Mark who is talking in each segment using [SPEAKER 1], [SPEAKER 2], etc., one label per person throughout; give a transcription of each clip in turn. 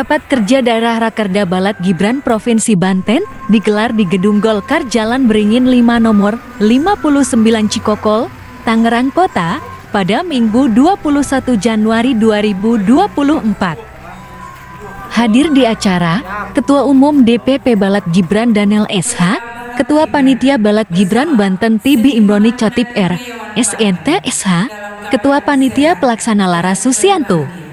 [SPEAKER 1] Rapat kerja daerah Rakerda Balat Gibran Provinsi Banten digelar di Gedung Golkar Jalan Beringin 5 nomor 59 Cikokol, Tangerang Kota, pada Minggu 21 Januari 2024. Hadir di acara, Ketua Umum DPP Balat Gibran Daniel SH, Ketua Panitia Balat Gibran Banten Tibi Imroni Cotip R, SNT SH, Ketua Panitia Pelaksana Lara Susianto.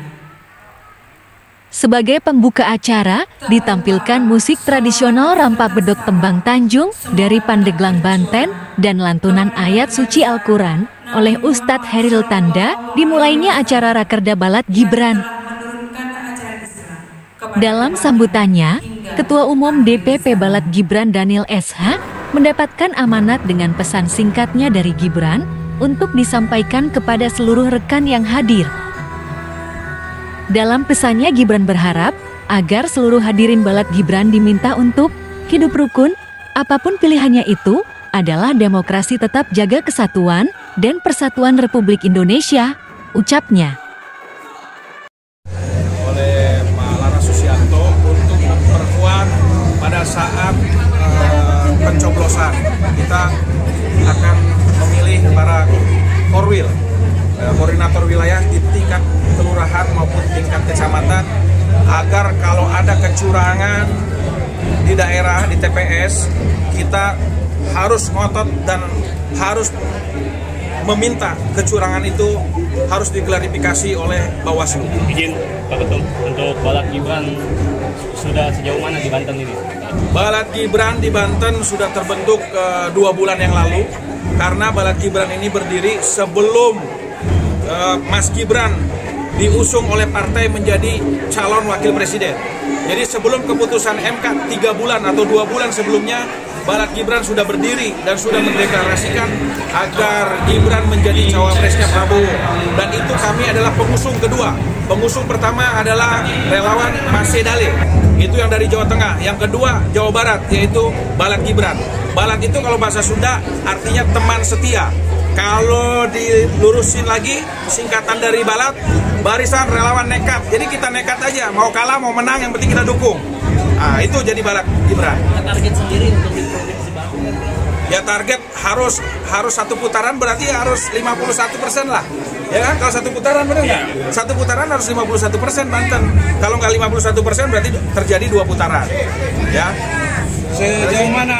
[SPEAKER 1] Sebagai pembuka acara, ditampilkan musik tradisional Rampak Bedok Tembang Tanjung dari Pandeglang Banten dan lantunan ayat suci Al-Quran oleh Ustadz Heril Tanda. Dimulainya acara Rakerda Balat Gibran. Dalam sambutannya, Ketua Umum DPP Balat Gibran Daniel SH mendapatkan amanat dengan pesan singkatnya dari Gibran untuk disampaikan kepada seluruh rekan yang hadir. Dalam pesannya, Gibran berharap agar seluruh hadirin Balat Gibran diminta untuk hidup rukun, apapun pilihannya itu adalah demokrasi, tetap jaga kesatuan dan persatuan Republik Indonesia, ucapnya.
[SPEAKER 2] Oleh Pak Lara Susianto untuk memperkuat pada saat pencoblosan, kita akan memilih para korwil, koordinator wilayah di tingkat kelurahan maupun tingkat kecamatan, agar kalau ada kecurangan di daerah, di TPS, kita harus ngotot dan harus meminta kecurangan itu harus diklarifikasi oleh Bawaslu.
[SPEAKER 3] Izin Pak Ketum, untuk Balat Gibran sudah sejauh mana di Banten ini?
[SPEAKER 2] Balat Gibran di Banten sudah terbentuk 2 bulan yang lalu, karena Balat Gibran ini berdiri sebelum Mas Gibran diusung oleh partai menjadi calon wakil presiden. Jadi sebelum keputusan MK 3 bulan atau 2 bulan sebelumnya, Balat Gibran sudah berdiri dan sudah mendeklarasikan agar Gibran menjadi cawapresnya Prabowo. Dan itu kami adalah pengusung kedua. Pengusung pertama adalah relawan Mas Sedale, itu yang dari Jawa Tengah. Yang kedua Jawa Barat, yaitu Balat Gibran. Balat itu kalau bahasa Sunda artinya teman setia. Kalau dilurusin lagi, singkatan dari Balat, barisan relawan nekat. Jadi kita nekat aja, mau kalah mau menang yang penting kita dukung. Nah, itu jadi Balat Gibran.
[SPEAKER 4] Target sendiri untuk di Provinsi Banten?
[SPEAKER 2] Ya target harus satu putaran, berarti harus 51% lah. Ya kan, kalau satu putaran benar nggak? Satu putaran harus 51% Banten. Kalau nggak 51% berarti terjadi 2 putaran. Ya.
[SPEAKER 4] Sejauh mana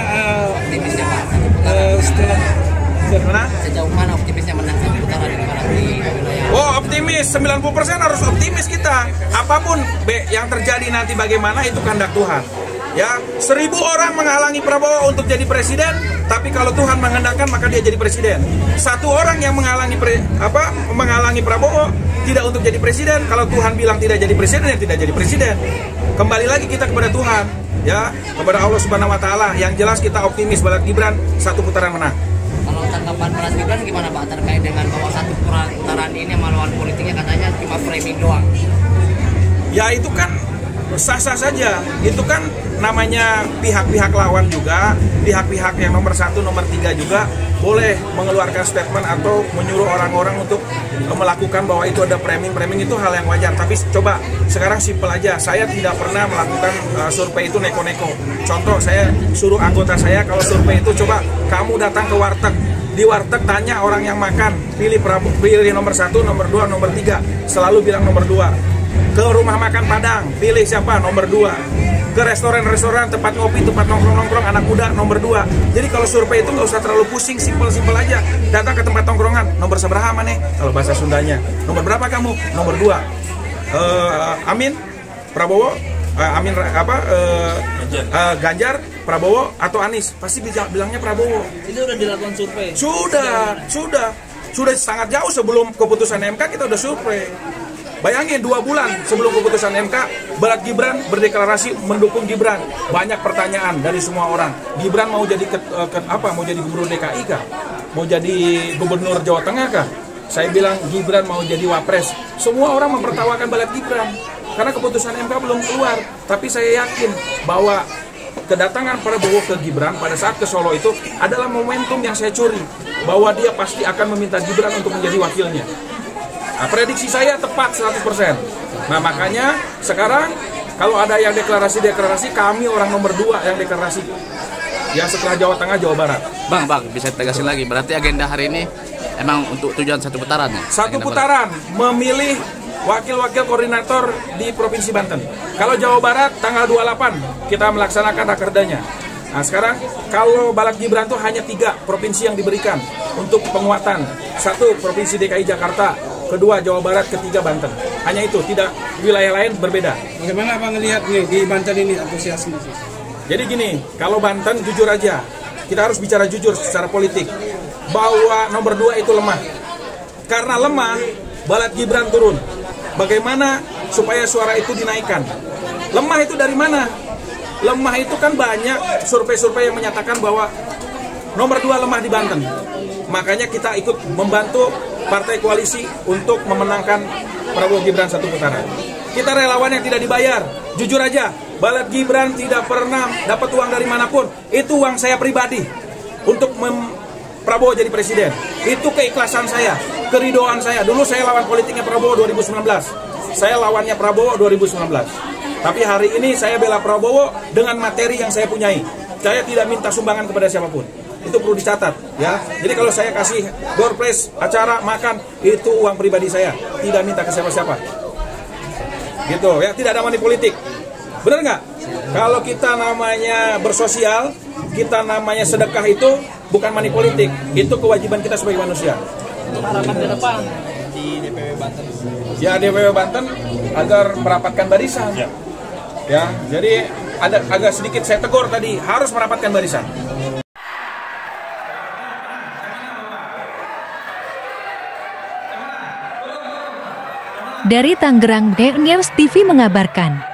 [SPEAKER 4] optimisnya Pak? Sejauh mana optimisnya menang satu putaran di wilayah?
[SPEAKER 2] Oh, optimis, 90% harus optimis kita. Apapun yang terjadi nanti bagaimana itu kehendak Tuhan. Ya, 1000 orang menghalangi Prabowo untuk jadi presiden, tapi kalau Tuhan menghendakkan maka dia jadi presiden. 1 orang yang menghalangi Prabowo tidak untuk jadi presiden, kalau Tuhan bilang tidak jadi presiden, ya tidak jadi presiden. Kembali lagi kita kepada Tuhan, ya, kepada Allah Subhanahu Wa Taala. Yang jelas kita optimis Balat Gibran 1 putaran menang.
[SPEAKER 4] Kalau tanggapan Balat Gibran gimana Pak terkait dengan bahwa 1 putaran ini lawan politiknya katanya cuma framing doang?
[SPEAKER 2] Ya itu kan sah-sah saja, itu kan namanya pihak-pihak lawan juga, pihak-pihak yang nomor 1, nomor 3 juga boleh mengeluarkan statement atau menyuruh orang-orang untuk melakukan bahwa itu ada framing itu hal yang wajar. Tapi coba sekarang simpel aja, saya tidak pernah melakukan survei itu neko-neko. Contoh, saya suruh anggota saya kalau survei itu, coba kamu datang ke warteg, di warteg tanya orang yang makan, pilih nomor 1, nomor 2, nomor 3, selalu bilang nomor 2. Ke rumah makan Padang, pilih siapa? Nomor 2. Ke restoran-restoran, tempat ngopi, tempat nongkrong-nongkrong anak muda, nomor 2. Jadi kalau survei itu nggak usah terlalu pusing, simpel-simpel aja. Datang ke tempat nongkrongan, nomor seberapa nih? Kalau bahasa Sundanya, nomor berapa kamu? Nomor 2. Amin, Prabowo, Ganjar, Prabowo atau Anies? Pasti bilangnya Prabowo.
[SPEAKER 4] Itu udah dilakukan survei?
[SPEAKER 2] Sudah sangat jauh sebelum keputusan MK kita udah survei. Bayangin 2 bulan sebelum keputusan MK, Balat Gibran berdeklarasi mendukung Gibran. Banyak pertanyaan dari semua orang. Gibran mau jadi mau jadi gubernur DKI kah? Mau jadi gubernur Jawa Tengah kah? Saya bilang Gibran mau jadi wapres. Semua orang mempertawakan Balat Gibran karena keputusan MK belum keluar. Tapi saya yakin bahwa kedatangan Prabowo ke Gibran pada saat ke Solo itu adalah momentum yang saya curi, bahwa dia pasti akan meminta Gibran untuk menjadi wakilnya. Nah, prediksi saya tepat 100%. Nah, makanya sekarang Kalau ada yang deklarasi, kami orang nomor 2 yang deklarasi. Ya setelah Jawa Tengah, Jawa Barat.
[SPEAKER 5] Bang, bisa tegasin lagi. Berarti agenda hari ini emang untuk tujuan satu putaran ya?
[SPEAKER 2] Satu putaran, memilih wakil-wakil koordinator di Provinsi Banten. Kalau Jawa Barat, tanggal 28, kita melaksanakan rakerdanya. Nah sekarang, kalau Balad Gibran itu hanya 3 provinsi yang diberikan untuk penguatan. 1, Provinsi DKI Jakarta. 2, Jawa Barat. 3, Banten. Hanya itu, tidak wilayah lain berbeda.
[SPEAKER 6] Bagaimana Abang ngelihat nih di Banten ini antusiasme?
[SPEAKER 2] Jadi gini, kalau Banten jujur aja, kita harus bicara jujur secara politik, bahwa nomor 2 itu lemah. Karena lemah, Balad Gibran turun. Bagaimana supaya suara itu dinaikkan? Lemah itu dari mana? Lemah itu kan banyak survei-survei yang menyatakan bahwa nomor 2 lemah di Banten. Makanya kita ikut membantu partai koalisi untuk memenangkan Prabowo Gibran satu putaran. Kita relawan yang tidak dibayar. Jujur aja, Balad Gibran tidak pernah dapat uang dari manapun. Itu uang saya pribadi untuk Prabowo jadi presiden. Itu keikhlasan saya, keridoan saya. Dulu saya lawan politiknya Prabowo 2019. Saya lawannya Prabowo 2019. Tapi hari ini saya bela Prabowo dengan materi yang saya punyai. Saya tidak minta sumbangan kepada siapapun. Itu perlu dicatat ya. Jadi kalau saya kasih door prize, acara, makan, itu uang pribadi saya. Tidak minta ke siapa-siapa. Gitu ya, tidak ada money politik. Benar nggak? Kalau kita namanya bersosial, kita namanya sedekah, itu bukan money politik. Itu kewajiban kita sebagai manusia.
[SPEAKER 4] Untuk harapan ke depan di DPW Banten.
[SPEAKER 2] Ya, DPW Banten agar merapatkan barisan. Ya, jadi agak sedikit saya tegur tadi, harus merapatkan barisan.
[SPEAKER 1] Dari Tangerang, News TV mengabarkan.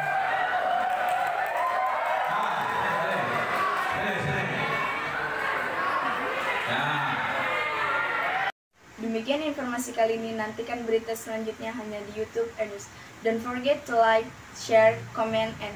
[SPEAKER 7] Demikian informasi kali ini, nantikan berita selanjutnya hanya di YouTube News. Don't forget to like, share, comment, and